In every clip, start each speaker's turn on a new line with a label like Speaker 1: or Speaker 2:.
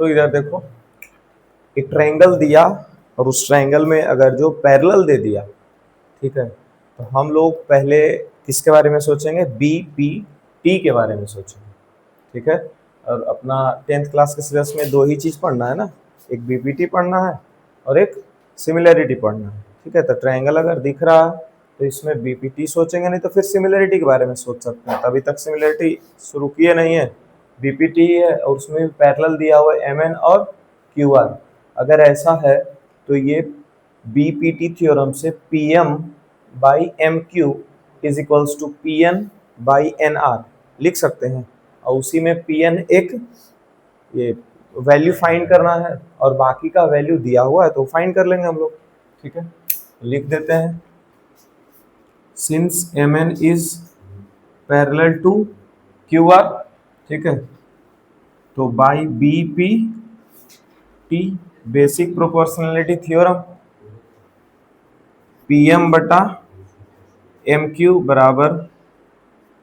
Speaker 1: तो इधर देखो, एक ट्रायंगल दिया और उस ट्रायंगल में अगर जो पैरेलल दे दिया, ठीक है, तो हम लोग पहले किसके बारे में सोचेंगे, बी पी टी के बारे में सोचेंगे, ठीक है। और अपना 10th क्लास के सिलेबस में दो ही चीज़ पढ़ना है ना, एक बीपीटी पढ़ना है और एक सिमिलरिटी पढ़ना है, ठीक है। तो ट्रायंगल अगर दिख रहा है तो इसमें बीपीटी सोचेंगे, नहीं तो फिर सिमिलरिटी के बारे में सोच सकते हैं। अभी तक सिमिलरिटी शुरू किए नहीं है, बीपीटी है और उसमें भी पैरेलल दिया हुआ है एम एन और क्यू आर। अगर ऐसा है तो ये बीपीटी थ्योरम से P M by M Q is equals to P N by N R लिख सकते हैं। और उसी में पी एन एक ये वैल्यू फाइंड करना है और बाकी का वैल्यू दिया हुआ है तो फाइंड कर लेंगे हम लोग, ठीक है। लिख देते हैं, since M N is parallel to Q R, ठीक है, तो by B P T basic proportionality theorem, P M बटा एम क्यू बराबर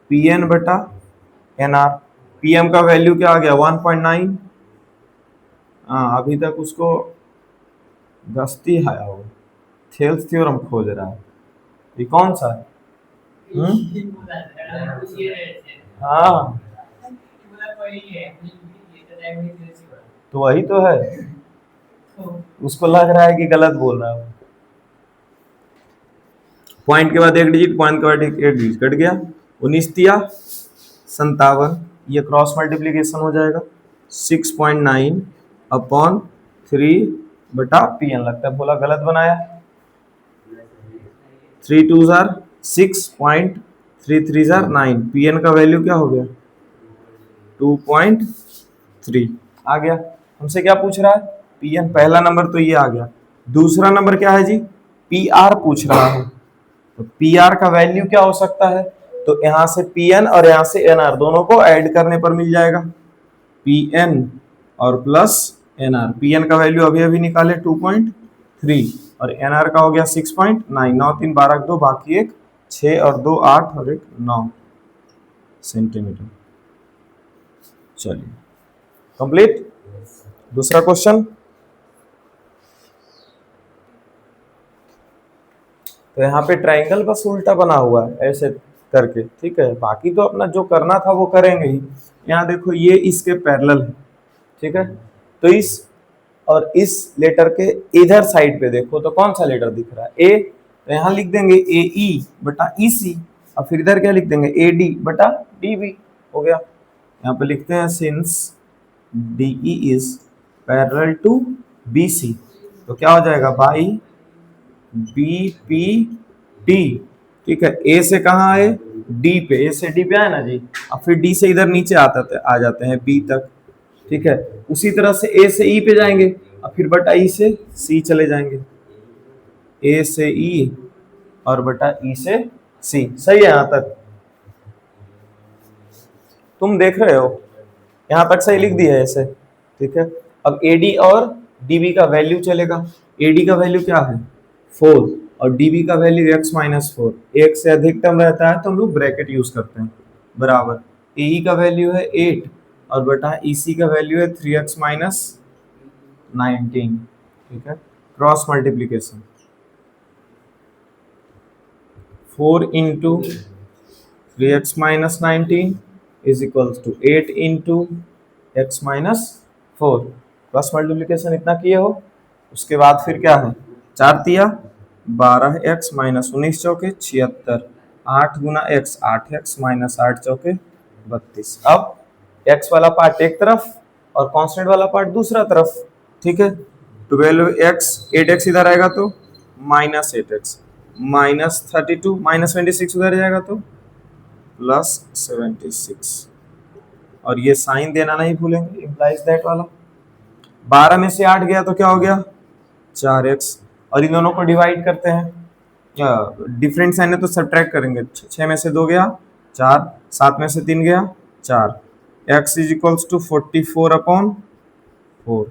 Speaker 1: पी एन बटा एन आर। पी एम का वैल्यू क्या आ गया 1.9। हाँ, अभी तक उसको गस्ती आया हो, थेल्स थ्योरम खोज रहा है। ये कौन सा है? हाँ, तो वही तो है, उसको लग रहा है कि गलत बोल रहा है। पॉइंट के बाद एक डिजिट, पॉइंट के बाद एक डिजिट कट गया, 19 तिया 57, ये क्रॉस मल्टीप्लीकेशन हो जाएगा 6.9 अपॉन 3 बटा पी एन। लगता है बोला गलत बनाया, 3 2 जार 6 पॉइंट 3 3 जार 9, पी एन का वैल्यू क्या हो गया 2.3 आ गया। हमसे क्या पूछ रहा है, पी एन। पहला नंबर तो ये आ गया। दूसरा नंबर क्या है जी, पी आर पूछ रहा है। तो पी आर का वैल्यू क्या हो सकता है, तो यहां से पी एन और यहां से एन आर दोनों को ऐड करने पर मिल जाएगा, पी एन और plus N R. P N का वैल्यू अभी अभी निकाले 2.3 और एन आर का हो गया 6.9। 9 3 12 2, बाकी एक 6 और 2 8 और एक 9 सेंटीमीटर। चलिए कंप्लीट। दूसरा क्वेश्चन, तो यहाँ पे ट्रायंगल बस उल्टा बना हुआ है ऐसे करके, ठीक है। बाकी तो अपना जो करना था वो करेंगे ही। यहाँ देखो ये इसके पैरेलल है, ठीक है। तो इस और इस लेटर के इधर साइड पे देखो तो कौन सा लेटर दिख रहा है, ए। तो यहाँ लिख देंगे ए ई बटा ई सी, और फिर इधर क्या लिख देंगे ए डी बटा डी बी, हो गया। यहाँ पे लिखते हैं since D E is parallel to B C, तो क्या हो जाएगा बाई बी पी टी, ठीक है। ए से कहाँ आए, डी पे, ए से डी पे आए ना जी, और फिर डी से इधर नीचे आ जाते हैं बी तक, ठीक है। उसी तरह से ए से ई पे जाएंगे और फिर बटा ई से सी चले जाएंगे, ए से ई और बटा ई से सी। सही है यहां तक, तुम देख रहे हो, यहां तक सही लिख दिया है ऐसे, ठीक है। अब एडी और डीबी का वैल्यू चलेगा। एडी का वैल्यू क्या है 4 और डीबी का वैल्यू x माइनस 4। एक से अधिकतम रहता है तो हम लोग ब्रैकेट यूज करते हैं, बराबर एई का वैल्यू है 8 और बटा ईसी का वैल्यू है 3x माइनस 19, ठीक है। Cross multiplication 4 into 3x minus 19 is equals to 8 into x minus 4। Cross multiplication इतना किए हो, उसके बाद फिर क्या है 4 तिया 12x माइनस 19 चौके 76, 8 गुना x 8x माइनस 8 चौके 32। अब x वाला पार्ट एक तरफ और कांस्टेंट वाला पार्ट दूसरा तरफ, ठीक है। 12x 8x इधर आएगा तो माइनस 8x माइनस 32 माइनस 26 उधर जाएगा तो प्लस 76, और ये साइन देना नहीं भूलेंगे, इम्प्लाइज दैट वाला। 12 में से 8 गया तो क्या हो गया 4x, और इन दोनों को डिवाइड करते हैं, डिफरेंट साइन है तो सब्ट्रैक्ट करेंगे। 6 में से 2 गया 4, 7 में से 3 गया 4, x is equals to 44 upon 4।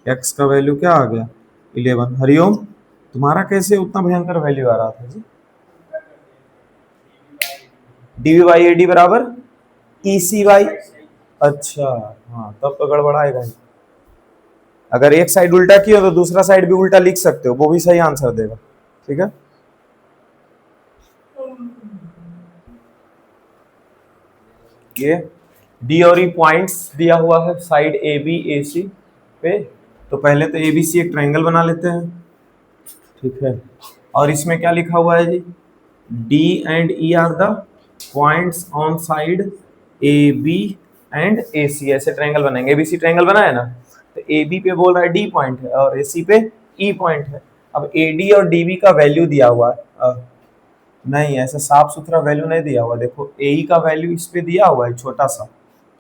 Speaker 1: x का वैल्यू क्या आ गया 11। हरिओम, तुम्हारा कैसे उतना भयंकर वैल्यू आ रहा था जी, डीवी बाई ए डी बराबर ई सी बाई, अच्छा हाँ तब तो गड़बड़ाएगा ही। अगर एक साइड उल्टा की हो तो दूसरा साइड भी उल्टा लिख सकते हो, वो भी सही आंसर देगा। ठीक है, ये डी और ई पॉइंट्स दिया हुआ है साइड ए बी ए सी पे। तो पहले तो ए बी सी एक ट्रायंगल बना लेते हैं। ठीक है, और इसमें क्या लिखा हुआ है जी, D and E are the points on side A B and A C. ऐसे ट्रायंगल बनाएंगे, एबीसी ट्रायंगल बना है ना, तो ए बी पे बोल रहा है डी पॉइंट है और ए सी पे ई पॉइंट है। अब ए डी और डी बी का वैल्यू दिया हुआ है, नहीं ऐसा साफ सुथरा वैल्यू नहीं दिया हुआ। देखो ए ई का वैल्यू इस पे दिया हुआ है छोटा सा,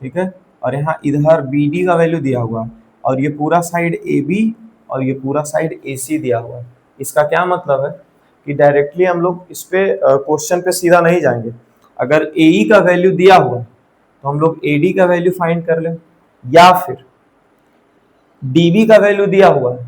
Speaker 1: ठीक है, और यहाँ इधर बी डी का वैल्यू दिया हुआ है, और ये पूरा साइड ए बी और ये पूरा साइड ए सी दिया हुआ है। इसका क्या मतलब है कि डायरेक्टली हम लोग इस पे क्वेश्चन पे सीधा नहीं जाएंगे। अगर ए ई का वैल्यू दिया हुआ है तो हम लोग ए डी का वैल्यू फाइंड कर लें, या फिर डी बी का वैल्यू दिया हुआ है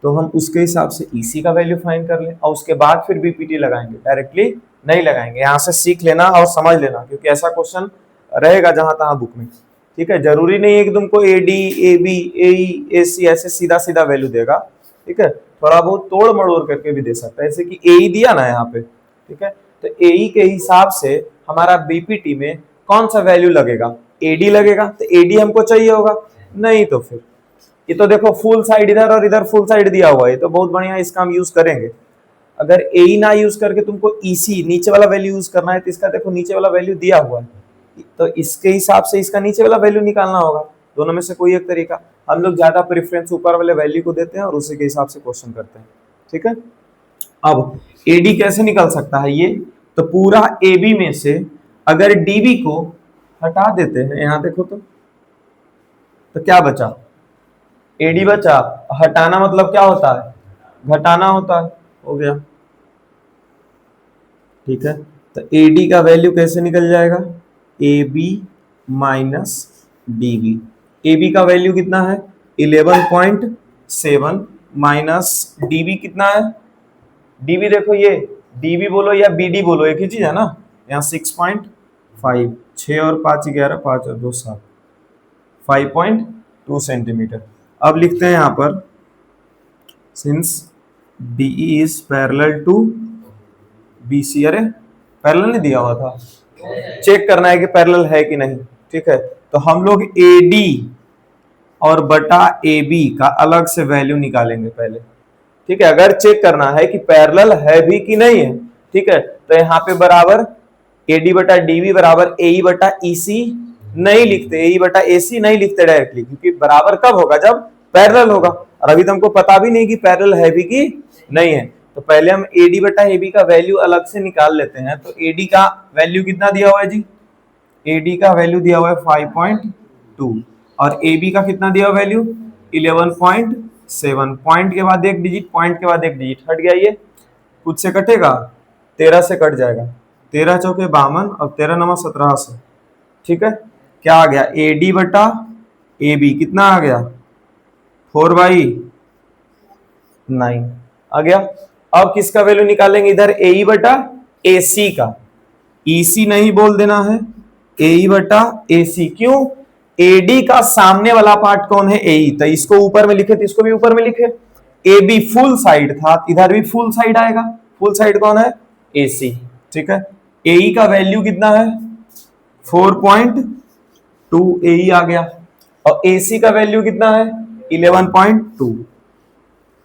Speaker 1: तो हम उसके हिसाब से ईसी का वैल्यू फाइंड कर लें और उसके बाद फिर बीपीटी लगाएंगे, डायरेक्टली नहीं लगाएंगे। यहाँ से सीख लेना और समझ लेना, क्योंकि ऐसा क्वेश्चन रहेगा जहां तहां बुक में। ठीक है, जरूरी नहीं है कि तुमको A D A B A E A C ऐसे सीधा सीधा वैल्यू देगा। ठीक है, थोड़ा बहुत तोड़ मड़ोड़ करके भी दे सकता है, जैसे कि ए ई दिया ना यहाँ पे। ठीक है, तो ए ई के हिसाब से हमारा बीपीटी में कौन सा वैल्यू लगेगा, ए डी लगेगा। तो ए डी हमको चाहिए होगा, नहीं तो फिर ये तो देखो फुल साइड इधर और इधर फुल साइड दिया हुआ है, तो बहुत बढ़िया, इसका हम यूज करेंगे। अगर ए ई ना यूज करके तुमको ईसी नीचे वाला वैल्यू यूज करना है, तो इसका देखो नीचे वाला वैल्यू दिया हुआ है, तो इसके हिसाब से इसका नीचे वाला वैल्यू निकालना होगा। दोनों में से कोई एक तरीका। हम लोग ज्यादा प्रेफरेंस ऊपर वाले वैल्यू को देते हैं और उसी के हिसाब से क्वेश्चन करते हैं। ठीक है, अब एडी कैसे निकल सकता है ये, तो पूरा ए बी में से अगर डीबी को हटा देते हैं, यहां देखो तो क्या बचा, एडी बचा। हटाना मतलब क्या होता है, घटाना होता है, हो गया। ठीक है, तो एडी का वैल्यू कैसे निकल जाएगा, A B minus D B. A B का वैल्यू कितना है 11.7 माइनस डी बी कितना है, डी बी देखो ये डी बी बोलो या बी डी बोलो एक ही चीज है ना। यहाँ 6.5, 6 और 5 11, 5 और 2 7, 5.2 सेंटीमीटर। अब लिखते हैं यहाँ पर, since DE is parallel to BC। अरे पैरेलल नहीं दिया हुआ था, चेक करना है कि पैरेलल है कि नहीं। ठीक है, तो हम लोग AD और बटा AB का अलग से वैल्यू निकालेंगे पहले। ठीक है, अगर चेक करना है कि पैरेलल है भी कि नहीं है, ठीक है, तो यहाँ पे बराबर AD बटा DB बराबर AE बटा EC नहीं लिखते, AE बटा AC नहीं लिखते डायरेक्टली, क्योंकि बराबर कब होगा, जब पैरेलल होगा। और अभी तुमको पता भी नहीं कि पैरेलल है भी कि नहीं है, तो पहले हम AD बटा AB का वैल्यू अलग से निकाल लेते हैं। तो AD का वैल्यू कितना दिया हुआ है जी, AD का वैल्यू दिया हुआ है 5.2 और AB का कितना दिया हुआ वैल्यू 11.7। पॉइंट के बाद एक डिजिट, पॉइंट के बाद एक डिजिट, हट गया ये, कुछ से कटेगा 13 से कट जाएगा, 13 चौके 52 और 13 नवा 17 से। ठीक है, क्या आ गया AD बटा AB कितना आ गया 4/9 आ गया। अब किसका वैल्यू निकालेंगे, इधर AE बटा AC का, EC नहीं बोल देना है, AE बटा AC। क्यों, AD का सामने वाला पार्ट कौन है, AE, तो इसको ऊपर में लिखे तो इसको भी ऊपर में लिखे। AB फुल साइड था, इधर भी फुल साइड आएगा, फुल साइड कौन है AC। ठीक है, AE का वैल्यू कितना है 4.2 AE आ गया, और AC का वैल्यू कितना है 11.2।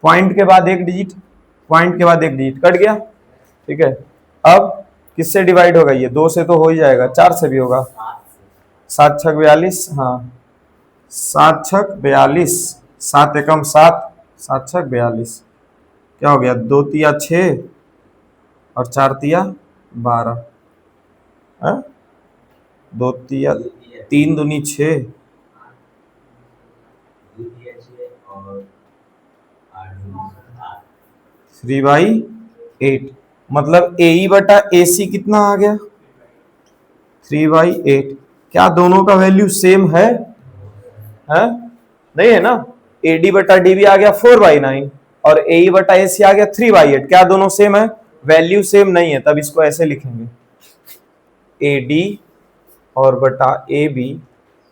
Speaker 1: पॉइंट के बाद एक डिजिट, पॉइंट के बाद एक डिजिट, कट गया। ठीक है, अब किससे डिवाइड होगा, ये 2 से तो हो ही जाएगा, 4 से भी होगा, 7 छक 42, हाँ 7 छक 42, 7 एकम 7, 7 छक 42, क्या हो गया 2 तिया 6 और 4 तिया 12, 2 तिया 3 दूनी 6, 3/8। मतलब AE बटा AC कितना आ गया 3/8। क्या दोनों का वैल्यू सेम है, नहीं है ना। AD बटा DB आ गया 4/9 और AE बटा AC आ गया 3/8। क्या दोनों सेम है, वैल्यू सेम नहीं है, तब इसको ऐसे लिखेंगे AD और बटा AB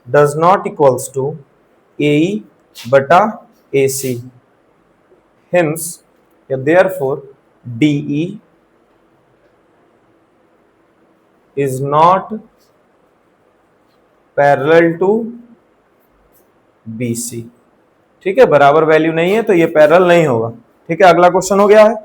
Speaker 1: does not equals to AE बटा AC, hence या therefore DE is not parallel to BC। ठीक है, बराबर वैल्यू नहीं है तो ये पैरेलल नहीं होगा। ठीक है, अगला क्वेश्चन हो गया है।